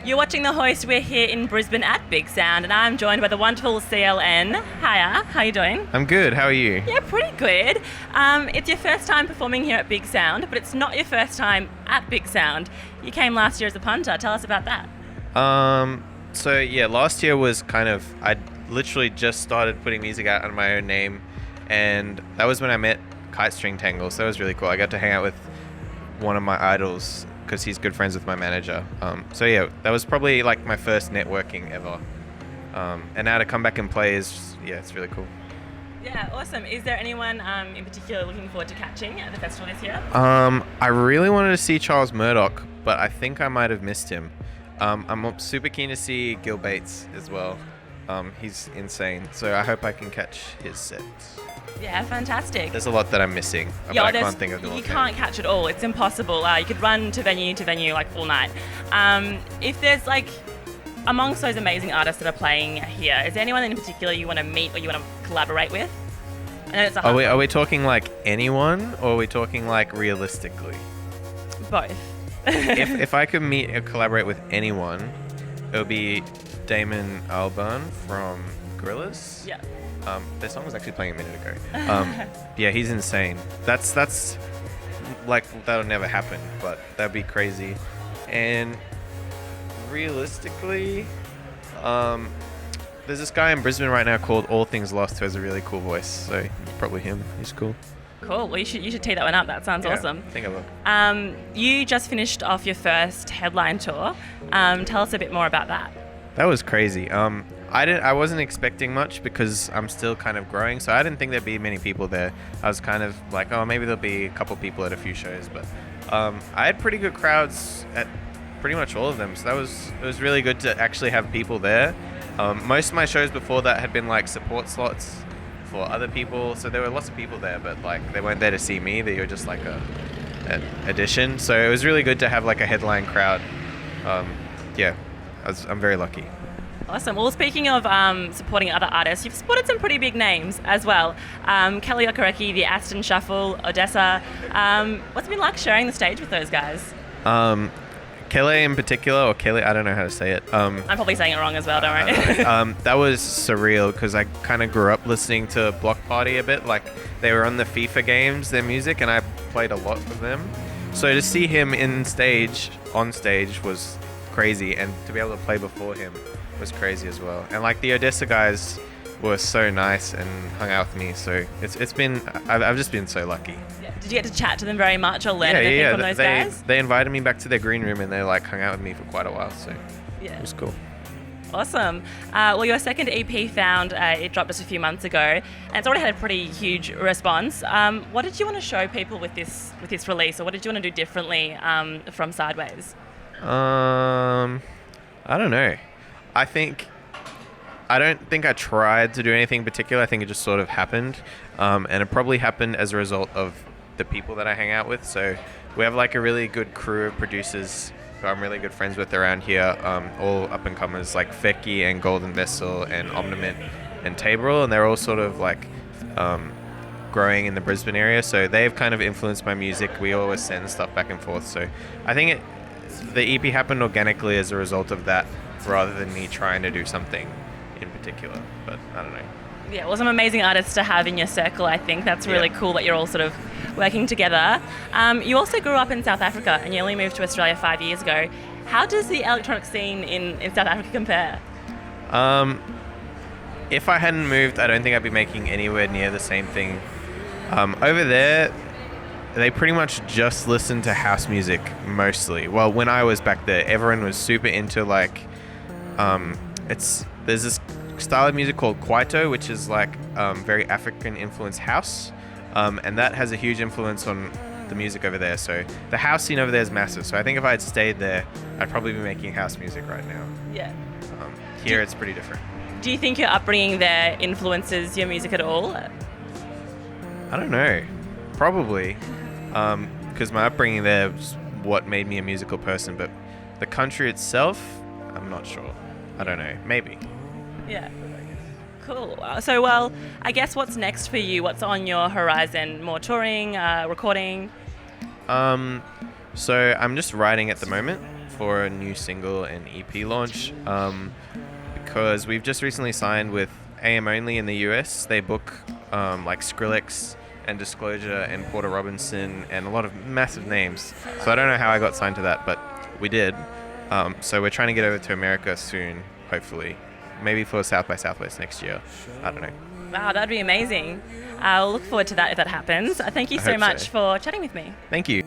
You're watching The Hoist. We're here in Brisbane at Big Sound, and I'm joined by the wonderful CLN. Hiya, how you doing? I'm good, how are you? Yeah, pretty good. It's your first time performing here at Big Sound, but it's not your first time at Big Sound. You came last year as a punter. Tell us about that. Last year was I literally just started putting music out under my own name, and that was when I met Kite String Tangle, so that was really cool. I got to hang out with one of my idols because he's good friends with my manager. That was probably like my first networking ever. And now to come back and play it's really cool. Yeah, awesome. Is there anyone in particular looking forward to catching at the festival this year? I really wanted to see Charles Murdoch, but I think I might have missed him. I'm super keen to see Gil Bates as well. He's insane, so I hope I can catch his set. Yeah, fantastic. There's a lot that I'm missing. I can't think of them all. You can't catch it all. It's impossible. You could run to venue like all night. If there's amongst those amazing artists that are playing here, is there anyone in particular you want to meet or you want to collaborate with? I know it's a hard are we talking like anyone, or are we talking like realistically? Both. if I could meet or collaborate with anyone, it would be Damon Albarn from Gorillaz. Yeah. Their song was actually playing a minute ago. Yeah, he's insane. That's like, that'll never happen, but that'd be crazy. And realistically, there's this guy in Brisbane right now called All Things Lost who has a really cool voice, so probably him. He's cool. Cool. Well, you should tee that one up. That sounds awesome. I think I will. You just finished off your first headline tour. Tell us a bit more about that. That was crazy. I wasn't expecting much because I'm still kind of growing, so I didn't think there'd be many people there. I was kind of like, oh, maybe there'll be a couple people at a few shows, but I had pretty good crowds at pretty much all of them, so it was really good to actually have people there. Most of my shows before that had been like support slots for other people, so there were lots of people there, but like they weren't there to see me. They were just like an addition, so it was really good to have like a headline crowd. I'm very lucky. Awesome. Well, speaking of supporting other artists, you've supported some pretty big names as well. Kele Okereke, the Aston Shuffle, Odessa. What's it been like sharing the stage with those guys? Kele in particular, or Kele, I don't know how to say it. I'm probably saying it wrong as well, don't worry. That was surreal because I kind of grew up listening to Block Party a bit. Like, they were on the FIFA games, their music, and I played a lot of them. So to see him on stage was crazy, and to be able to play before him was crazy as well. And like the Odessa guys were so nice and hung out with me, so I've just been so lucky. Yeah. Did you get to chat to them very much or learn anything from those guys? They invited me back to their green room and they like hung out with me for quite a while, so it was cool. Awesome. Well, your second EP, Found, it dropped just a few months ago, and it's already had a pretty huge response. What did you want to show people with this release, or what did you want to do differently from Sideways? I don't know. I don't think I tried to do anything particular. I think it just sort of happened. And it probably happened as a result of the people that I hang out with. So we have like a really good crew of producers who I'm really good friends with around here, all up-and-comers like Feki and Golden Vessel and Omniment and Tabral, and they're all sort of like growing in the Brisbane area. So they've kind of influenced my music. We always send stuff back and forth. So I think the EP happened organically as a result of that, rather than me trying to do something in particular, but I don't know. Yeah, well, some amazing artists to have in your circle. I think that's really cool that you're all sort of working together. You also grew up in South Africa and you only moved to Australia 5 years ago. How does the electronic scene in South Africa compare? If I hadn't moved, I don't think I'd be making anywhere near the same thing. Over there, they pretty much just listen to house music mostly. Well, when I was back there, everyone was super into like, there's this style of music called Kwaito, which is like very African influenced house, and that has a huge influence on the music over there. So the house scene over there is massive. So I think if I had stayed there, I'd probably be making house music right now. Yeah. Here it's pretty different. Do you think your upbringing there influences your music at all? I don't know. Probably. Because my upbringing there was what made me a musical person, but the country itself, I'm not sure. I don't know. Maybe. Yeah. Cool. So, well, I guess what's next for you? What's on your horizon? More touring, recording? So I'm just writing at the moment. for a new single and EP launch, because we've just recently signed with AM Only in the US. They book like Skrillex and Disclosure and Porter Robinson and a lot of massive names. So I don't know how I got signed to that, but we did. So we're trying to get over to America soon, hopefully. Maybe for South by Southwest next year. I don't know. Wow, that'd be amazing. I'll look forward to that if that happens. Thank you so much for chatting with me. Thank you.